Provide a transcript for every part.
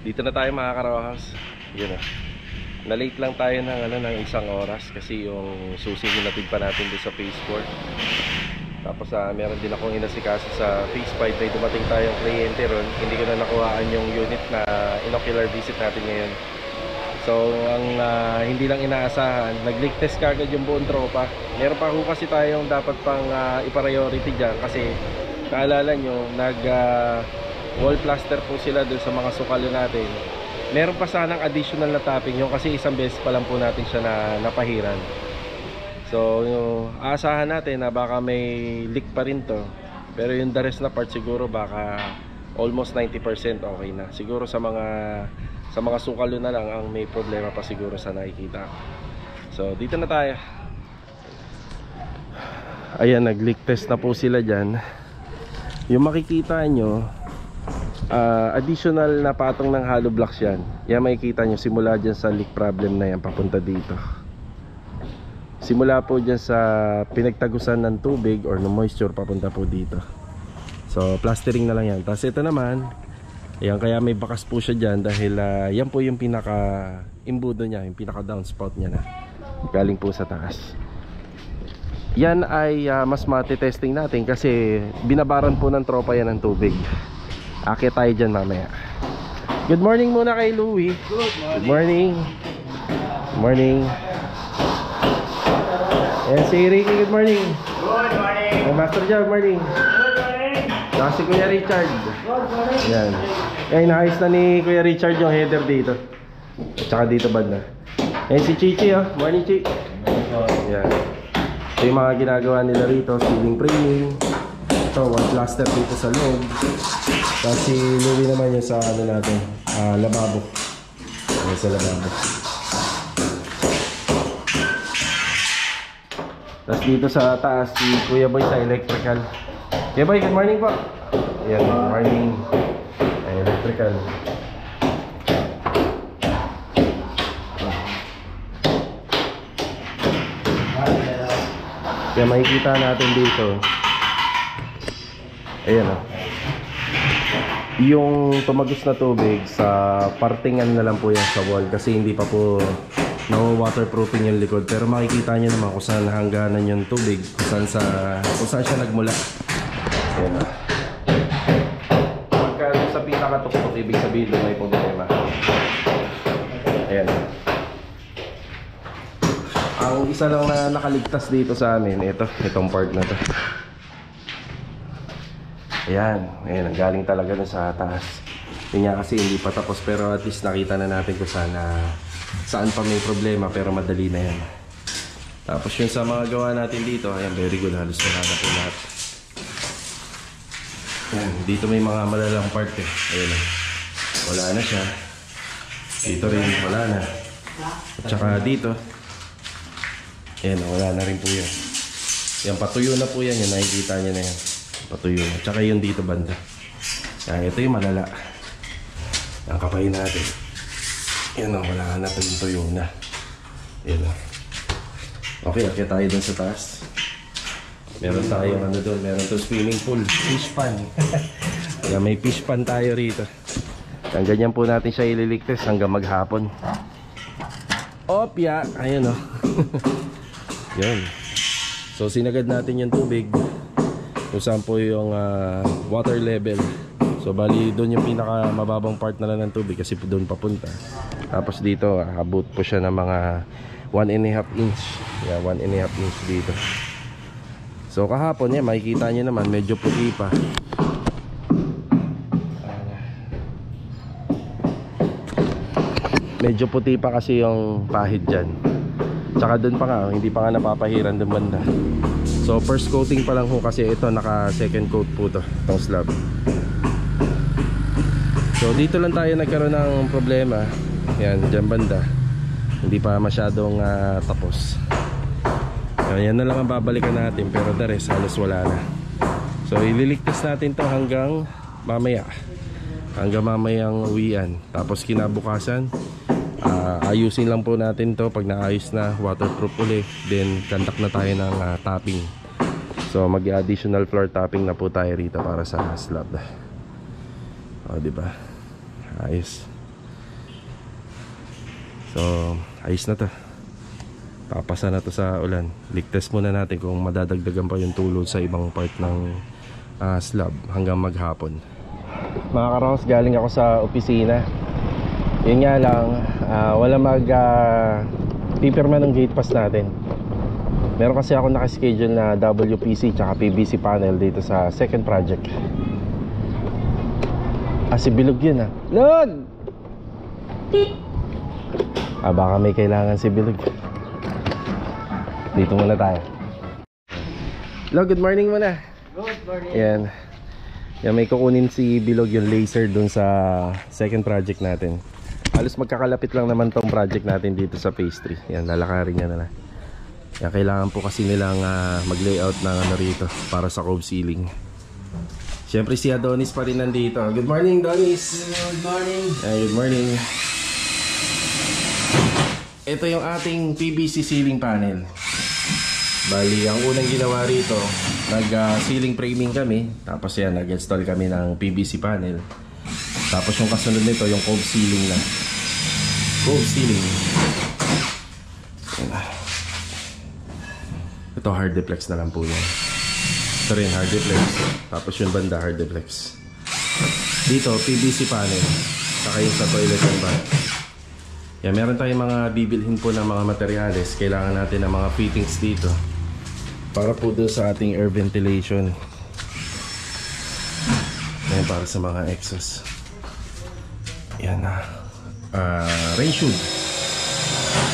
Dito na tayo mga Karawahouse. Yun na. Na-late lang tayo ng isang oras kasi yung susi hinatid pa natin doon sa phase 4. Tapos meron din akong inasikaso sa phase 5. May dumating tayong kliyente ron. Hindi ko na nakuhaan yung unit na inocular visit natin ngayon. So ang hindi lang inaasahan, nag-leak test kagad yung buong tropa. Meron pa ho kasi tayong dapat pang i-priority dyan kasi naalala nyo, wall plaster po sila doon sa mga sukalo natin. Meron pa sanang additional na topping yung kasi isang beses pa lang po natin siya napahiran. So aasahan natin na baka may leak pa rin to. Pero yung the rest na part siguro baka almost 90% okay na. Siguro sa mga sukalo na lang ang may problema pa siguro sa nakikita. So dito na tayo. Ayan, nag-leak test na po sila dyan. Yung makikita nyo, additional na patong ng hollow blocks yan. Yan makikita nyo simula dyan sa leak problem na yan papunta dito. Simula po dyan sa pinagtagusan ng tubig or ng moisture papunta po dito. So plastering na lang yan. Tapos ito naman, ayan, kaya may bakas po siya dyan dahil yan po yung pinaka imbudo nya, yung pinaka downspout nya na galing po sa taas. Yan ay mas matitesting natin kasi binabaran po ng tropa yan ng tubig. Akit tayo dyan mamaya. Good morning muna kay Louie. Good morning. Good morning. Ayan si Ricky, good morning. Good morning. Ayan, Master Joe, good morning. Good morning. Saka si Kuya Richard. Good morning. Ayan. Ayan, naayos na ni Kuya Richard yung header dito. At saka dito banda. Ayan si Chichi, oh. Morning, Chi. Ayan. Ito yung mga ginagawa nila rito, ceiling framing. Ito, wall plaster dito sa loob. Tapos si Louie naman yung sa ano natin, lababo. Ayan sa lababo. Tapos dito sa taas, si Kuya Boy sa electrical. Kuya Boy, good morning po. Ayan, good morning. Ayan, electrical. Kaya makikita natin dito, ayan o, yung tumagos na tubig sa partingan na lang po yan sa wall kasi hindi pa po waterproofing yung likod. Pero makikita nyo naman kung saan hangganan yung tubig, kung saan siya nagmula. Ayan o. Pagka sa pinakatuktok, ibig sabihin doon may problema. Ayan o. Ang isa lang na nakaligtas dito sa amin, itong part na to. Ayan, ayan, galing talaga na sa taas. Yun nga kasi hindi pa tapos pero at least nakita na natin kung saan pa may problema pero madali na yan. Tapos yun sa mga gawa natin dito, ayan, very good, halos wala na po lahat. Ayan, dito may mga malalang part eh. Ayan, wala na siya. Dito rin, wala na. At saka dito, ayan, wala na rin po yan. Yan, patuyo na po yan, yung nakikita nyo na yan. Patuyo na. Tsaka yun dito banda. Yan, ito yung malala. Yan, kapain natin. Yan o, wala na ito yung tuyo na. Yan o. Okay, akit tayo dun sa taas. Meron tayong ano dun, meron itong swimming pool. Fish pan. Yan, may fish pan tayo rito. Yan, ganyan po natin siya ililigtas hanggang maghapon. Opya! Ayun o. Yun. So sinagad natin yung tubig kung saan po yung water level. So bali doon yung pinaka mababang part na lang ng tubig kasi doon papunta. Tapos dito abot po siya ng mga 1.5 inch. Yeah, 1.5 inch dito. So kahapon yan, makikita nyo naman medyo puti pa. Medyo puti pa kasi yung pahid dyan. Tsaka dun pa nga, hindi pa nga napapahiran dun banda. So first coating pa lang ho kasi ito naka second coat po to, itong slab. So dito lang tayo nagkaroon ng problema. Yan, dyan banda. Hindi pa masyadong tapos. Yan na lang ang babalikan natin pero the rest halos wala na. So ililigtas natin to hanggang mamaya. Hanggang mamayang uwian. Tapos kinabukasan ayusin lang po natin to. Pag naayos na, waterproof ulit. Then kandak na tayo ng topping. So mag-additional floor topping na po tayo rito para sa slab. O diba? Ayos. So ayos na to. Papasa na to sa ulan. Leak test muna natin kung madadagdagan pa yung tulod sa ibang part ng slab hanggang maghapon. Mga karos, galing ako sa opisina. Yun nga lang, wala pipirma ng gate pass natin. Meron kasi ako nakaschedule na WPC tsaka PVC panel dito sa second project. Si Bilog yun Lord! Baka may kailangan si Bilog. Dito muna tayo. Hello, good morning muna. Good morning. Yan. Yan, may kukunin si Bilog yung laser dun sa second project natin. Halos magkakalapit lang naman tong project natin dito sa phase 3. Yan, lalakarin niya na. Yan, kailangan po kasi nilang mag-layout ng ano rito para sa cove ceiling. Siyempre si Adonis pa rin nandito. Good morning, Donis. Good morning. Good morning. Ito yung ating PVC ceiling panel. Bali, ang unang ginawa rito, nag-ceiling framing kami. Tapos yan, nag-install kami ng PVC panel. Tapos yung kasunod nito, yung cove ceiling na. Cove ceiling. Ito, hard deflex na lang po yan. Ito rin, hard deflex. Tapos yung banda, hard deflex. Dito, PVC panel. Saka yung sa toilet and bath. Yan, meron tayong mga bibilhin po ng mga materyales. Kailangan natin ng mga fittings dito para po doon sa ating air ventilation. Yan, para sa mga exhaust. Yan rain shoe,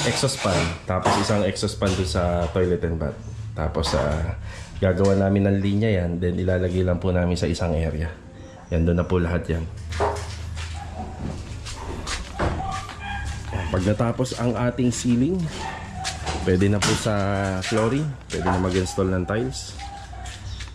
exhaust fan. Tapos isang exhaust fan doon sa toilet and bath. Tapos gagawa namin ng linya yan. Then ilalagay lang po namin sa isang area. Yan, doon na po lahat yan. Pag natapos ang ating ceiling, pwede na po sa flooring. Pwede na mag-install ng tiles.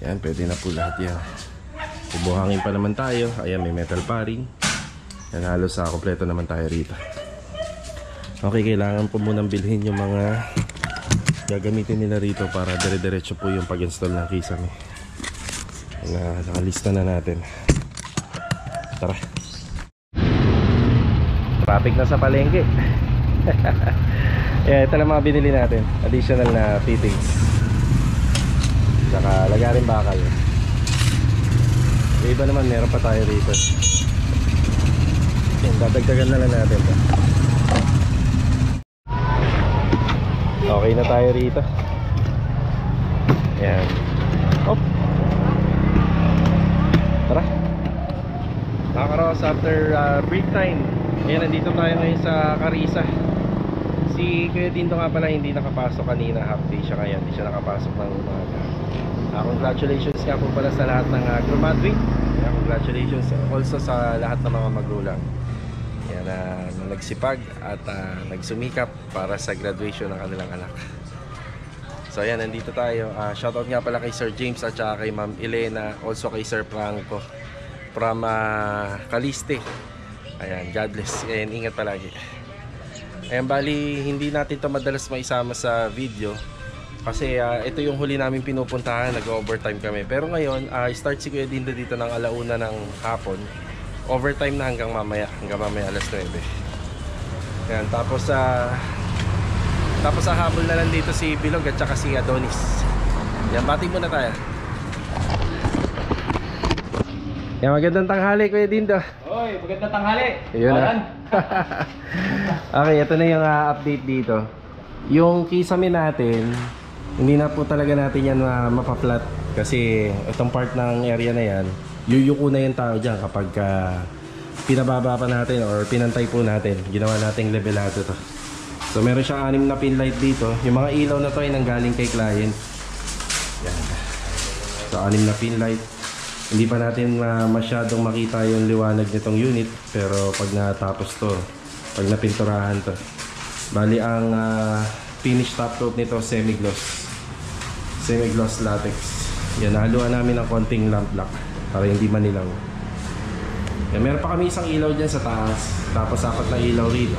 Yan, pwede na po lahat yan. Bubuhangin pa naman tayo. Ayan, may metal paring. Yan, halos kompleto naman tayo rito. Okay, kailangan po munang bilhin yung mga gagamitin nila rito para dire-diretso po yung pag-install ng kisame. Nakalista na natin. Tara. Traffic na sa palengke. Ito lang mga binili natin. Additional na fittings. Saka lagarin bakal. Yung iba naman meron pa tayo rito. Dadagdagan na lang natin ito. Okay na tayo rito. Ayan. Hop. Tara. Mga karos, after break time, ayan, nandito tayo ngayon sa Carissa. Si Kuya Dindo nga pala hindi nakapasok kanina, half day siya kaya hindi siya nakapasok ng umaga. Congratulations nga po pala sa lahat ng graduate. Congratulations also sa lahat ng mga magulang. Yan, na nagsipag at nagsumikap para sa graduation ng kanilang anak. So ayan, nandito tayo. Shoutout nga pala kay Sir James at saka kay Ma'am Elena, also kay Sir Franco from Caliste. Ayan, God bless. Ayan, ingat palagi. Ayan, bali, hindi natin ito madalas maisama sa video kasi ito yung huli namin pinupuntahan, nag-overtime kami. Pero ngayon, start si Kuya Dindo dito ng alauna ng hapon. Overtime na hanggang mamaya alas 9. Ayan, tapos sa habol na lang dito si Bilog at saka si Adonis. Ayan, bati muna tayo. Ayan, magandang tanghali Kuya Dindo. Oy, magandang tanghali. Ayun na. Okay, ito na yung update dito. Yung kisame natin, hindi na po talaga natin yan mapa-flat kasi itong part ng area na yan, yuyuko na yung tao dyan kapag pinababa pa natin or pinantay po natin. Ginawa nating levelado to. So meron siyang 6 na pin light dito. Yung mga ilaw na to ay nanggaling kay client. Yan. So 6 na pin light. Hindi pa natin masyadong makita yung liwanag nitong unit, pero pag natapos to, pag napinturahan to, bali ang finish top coat nito semi-gloss latex. Yan, nahaluan namin ng konting lamp black para hindi manilaw. Yan, meron pa kami isang ilaw dyan sa taas, tapos 4 na ilaw rito.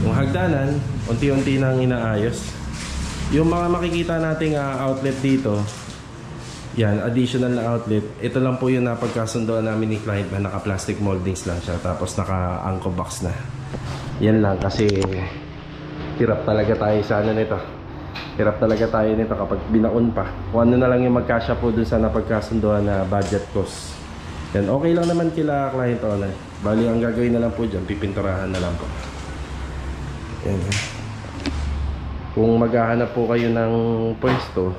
Yung hagdanan, unti-unti nang inaayos. Yung mga makikita nating outlet dito, yan, additional na outlet. Ito lang po yung napagkasundoan namin ni client na naka-plastic moldings lang siya. Tapos naka-anchor box na. Yan lang kasi hirap talaga tayo sa ano nito. Hirap talaga tayo nito kapag binaon pa. Kung ano na lang yung magkasya po dun sa napagkasunduan na budget cost. Yan, okay lang naman kila client owner. Bali, ang gagawin na lang po dyan, pipinturahan na lang po. Yan. Kung maghahanap po kayo ng pwesto,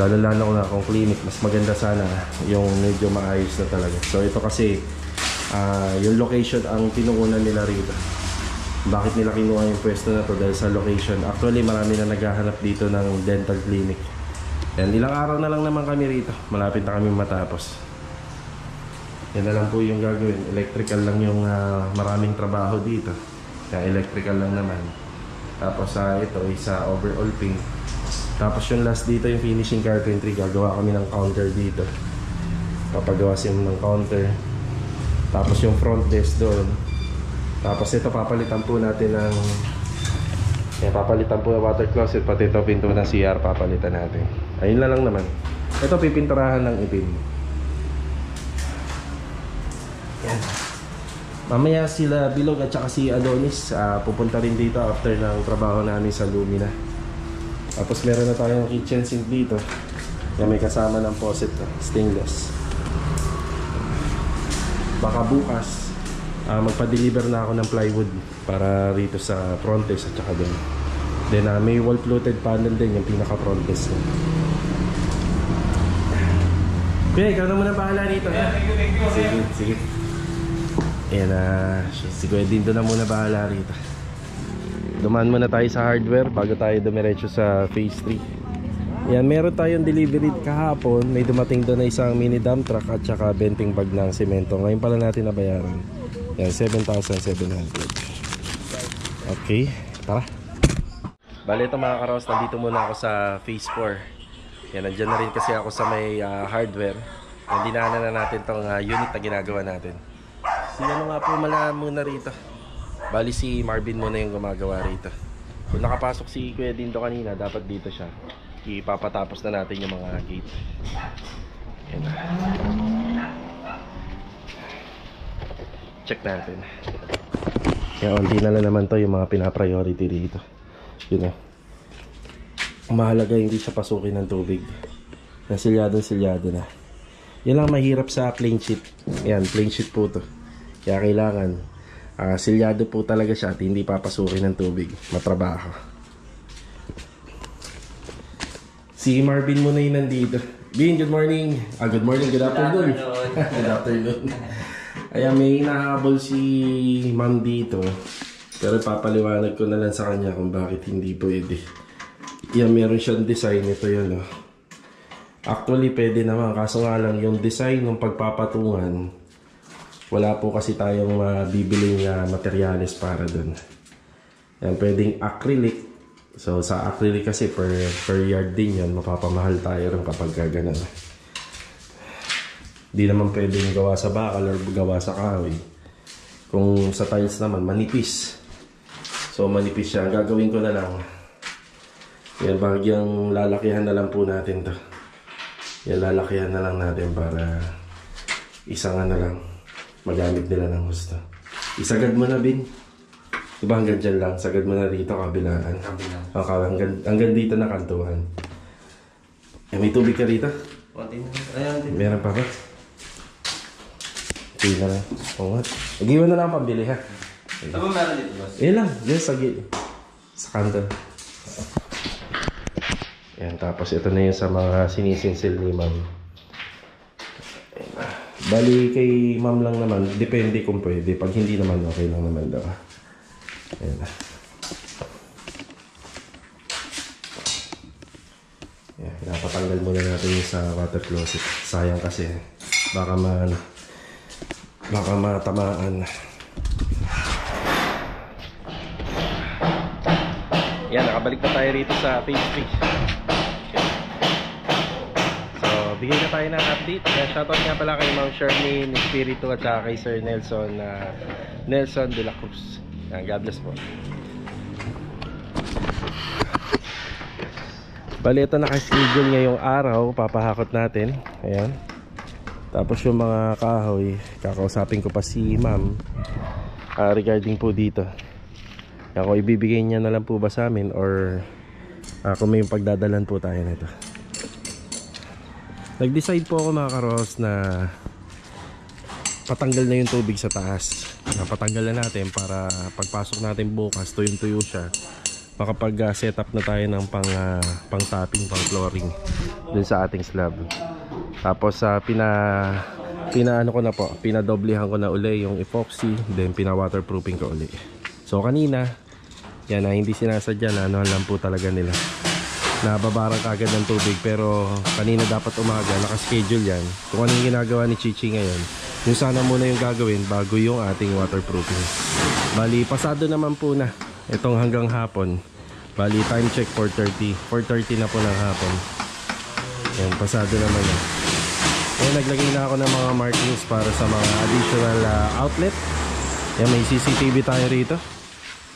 lalo-lalo na kung clinic, mas maganda sana yung medyo maayos na talaga. So ito kasi yung location ang tinuunan nila rito. Bakit nila kinuha yung pwesto na to? Dahil sa location. Actually marami na naghahanap dito ng dental clinic. Yan, ilang araw na lang naman kami rito. Malapit na kami matapos. Yan na lang po yung gagawin. Electrical lang yung maraming trabaho dito. Yan, electrical lang naman. Tapos ito isa overall paint. Tapos yung last dito yung finishing carpentry. Gagawa kami ng counter dito. Papagawa siya ng counter. Tapos yung front desk doon. Tapos ito papalitan po natin ng papalitan po ang water closet, pati ito pinto ng CR papalitan natin. Ayun na lang naman. Ito pipinturahan ng itim. Yan. Mamaya sila Bilog at saka si Adonis pupunta rin dito after ng trabaho namin sa Lumina. Tapos meron na tayong kitchen sink dito. Yan, may kasama ng faucet stainless. Baka bukas magpa-deliver na ako ng plywood para rito sa front desk at saka doon. Then may wall fluted panel din yung pinaka front desk. Kuya, ikaw na muna bahala rito. Thank you. Sige. Ayan si Kuya Dindo na muna bahala rito. Dumaan muna tayo sa hardware bago tayo dumiretso sa phase 3. Yan, meron tayong delivery kahapon. May dumating doon na isang mini dump truck at saka benting bag ng semento. Ngayon pala natin nabayaran. Yan, 7,700. Okay, tara. Bale ito mga karos, nandito muna ako sa phase 4. Yan, nandyan na rin kasi ako sa may hardware. Yan, dinaanan na natin tong unit na ginagawa natin. Si ano nga po muna rito. Bali si Marvin muna yung gumagawa rito. Kung nakapasok si Kuya Dindo kanina, dapat dito siya. Ipapatapos na natin yung mga gate. Yan. Check natin. Kaya onti na lang naman to yung mga pinapriority dito. Yun na. Mahalaga hindi siya pasukin ng tubig. Silyado na. Yan lang mahirap sa plain sheet. Yan, plain sheet po to. Kaya kailangan silyado po talaga siya at hindi papasukin ng tubig. Matrabaho. Si Marvin muna yung nandito. Bin, good morning. Good morning, good afternoon. Good afternoon. Ayan, may hinahabol si ma'am dito. Pero papaliwanag ko na lang sa kanya kung bakit hindi pwede. Yan, meron siyang design. Ito yun, oh. Actually, pwede naman. Kaso nga lang, yung design ng pagpapatungan, wala po kasi tayong bibiling materyales para dun. Yan, pwedeng acrylic. So, sa acrylic kasi per yard din yun. Mapapamahal tayo rin kapag gano'n. Di naman pwedeng gawa sa bakal or gawa sa kahoy. Kung sa tiles naman, manipis. So manipis siya. Gagawin ko na lang. Yan, bagyang lalakihan na lang po natin to. Yan, lalakihan na lang natin para isang na lang. Magamit nila ng gusto. Isagad mo na, Bin. Diba hanggang dyan lang? Sagad mo na dito, kabilaan. Hanggang dito na kantuhan. May tubig ka dito? Meron pa ba? Okay na lang. Oo nga. Mag-iwan na lang pambili ha. Ano ba meron dito, boss? Lang. Diyan sa kanto. Yan. Tapos ito na yung sa mga sinisinsil ni ma'am. Bali kay ma'am lang naman. Depende kung pwede. Pag hindi naman, okay lang naman daw. Ayan na. Yan. Pinapatanggal muna natin yung sa water closet. Sayang kasi. Baka matamaan. Yan, nakabalik na tayo rito sa phase 3. So, bigay na tayo ng update. Shoutout nga pala kay Ma'am Charmaine Espiritu at saka kay Sir Nelson de la Cruz. God bless po. Bali, ito nakaschedule ngayong araw. Papahakot natin. Ayan. Tapos yung mga kahoy, kakausapin ko pa si ma'am regarding po dito. Kung ibibigay niya na lang po ba sa amin or kung may pagdadalan po tayo nito. Nag-decide po ako mga karos na patanggal na yung tubig sa taas. Patanggal na natin para pagpasok natin bukas, tuyong-tuyo siya, makapag-set up na tayo ng pang topping, pang flooring dun sa ating slab. Tapos pinaano ko na po, pinadoblehan ko na uli yung epoxy, then pina-waterproofing ko uli. So kanina, yan na hindi sinasadya na ano lang po talaga nila. Nababarang kagad ng tubig, pero kanina dapat umaga, naka-schedule yan. Kung ano yung ginagawa ni Chichi ngayon, yung sana muna yung gagawin bago yung ating waterproofing. Bali, pasado naman po na itong hanggang hapon. Bali, time check 4:30. 4:30 na po ng hapon. Yan, pasado naman yan. Yan, naglagay na ako ng mga markings para sa mga additional outlet. Yan, may CCTV tayo rito.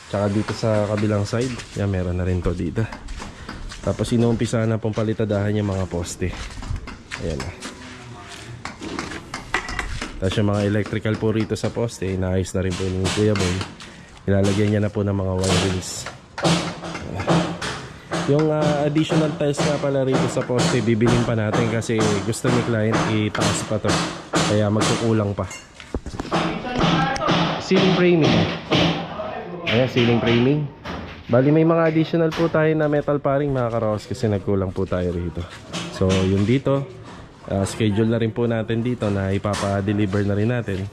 Tsaka dito sa kabilang side. Yan, meron na rin to dito. Tapos inuumpisa na pong palitadahan yung mga poste. Ayan na. Tapos yung mga electrical po rito sa poste, inaayos na rin po ni Kuya Boy. Ilalagyan niya na po ng mga wirings. Yung additional tiles nga pala rito sa poste, bibilin pa natin kasi gusto ni client itaas pa to. Kaya magkukulang pa. Ceiling framing. Ayan, ceiling framing. Bali may mga additional po tayo na metal paring mga karos kasi nagkulang po tayo rito. So yung dito, schedule na rin po natin dito na ipapa-deliver na rin natin.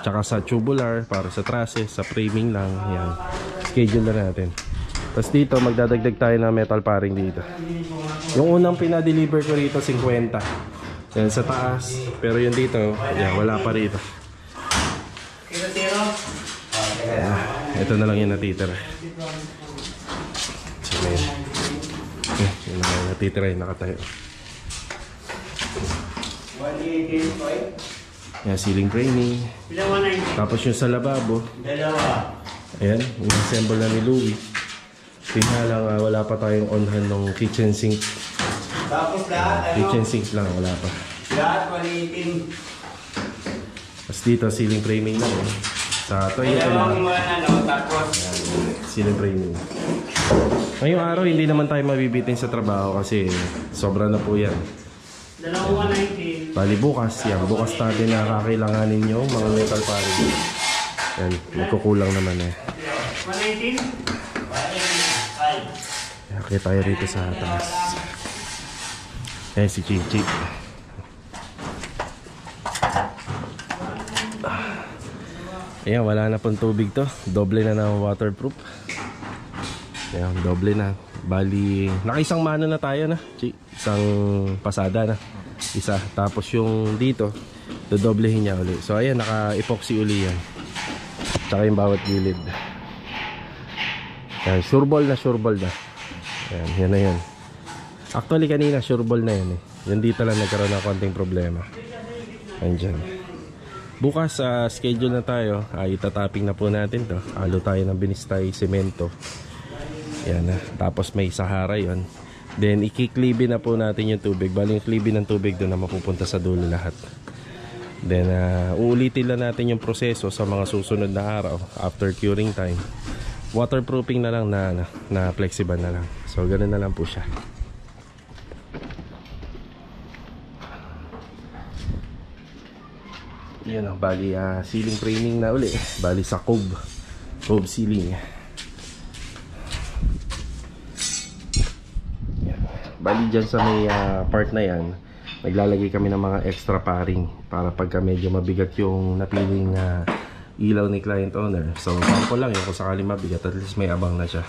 Tsaka sa tubular para sa trusses, sa framing lang. Yan, schedule na natin. Tapos dito magdadagdag tayo ng metal paring dito. Yung unang pinadeliver ko rito 50. Yan sa taas, pero yung dito, yan, wala pa rito. Ito na lang yung natitira. So, yun na yung natitira yung nakatayo. Yan, ceiling framing. Tapos yung sa lababo, ayan, yung assemble na ni Louie. Tingnan lang, wala pa tayong on-hand ng kitchen sink. Tapos lahat, kitchen sink lang, wala pa. lahat maliitin. Tapos dito, ceiling framing lang. Sa toilet lang. Tapos Ceiling framing. Ngayong araw, hindi naman tayo mabibitin sa trabaho kasi sobra na po yan. 219. Bali bukas, yan. Bukas natin na kakailanganin yung mga metal paring. Yan, magkukulang naman eh. 119? Okay tayo rito sa taas. Ayan si Chichi. Ayan, wala na pong tubig to. Doble na ng waterproof. Ayan, doble na. Bali, nakaisang mano na tayo na. Isang pasada na. Isa. Tapos yung dito, dodoblehin niya uli. So ayan, naka-epoxy uli yan. Tsaka yung bawat gilid. Ayan, sureball na. Ayan, yan na yan. Actually kanina sureball na yan eh. Yan dito lang nagkaroon ng konting problema. Andyan. Bukas schedule na tayo. Itatapping na po natin to. Halo tayo ng binistay semento. Yan na. Tapos may Sahara yon. Then ikiklibi na po natin yung tubig. Bali yung klibi ng tubig doon na mapupunta sa dulo lahat. Then uulitin lang natin yung proseso sa mga susunod na araw after curing time. Waterproofing na lang na flexible na lang. So ganun na lang po siya. Yan o, bali ceiling framing na uli. Bali sa cove ceiling. Yan. Bali dyan sa may part na yan, naglalagay kami ng mga extra paring para pagka medyo mabigat yung napiling ilaw ni client owner. So sample lang yun, kung sakaling mabigat at least may abang na siya.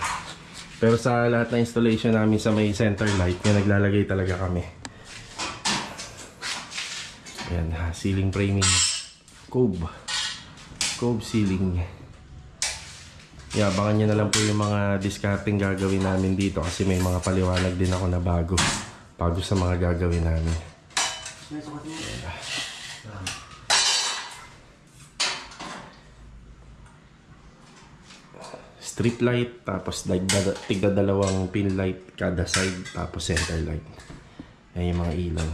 Pero sa lahat ng installation namin sa may center light, yung naglalagay talaga kami. Yan, ceiling framing. Cove ceiling. Abangan nyo na lang po yung mga discarding gagawin namin dito kasi may mga paliwanag din ako na bago sa mga gagawin namin. Strip light, tapos tigda dalawang pin light kada side, tapos center light. Yan yung mga ilaw.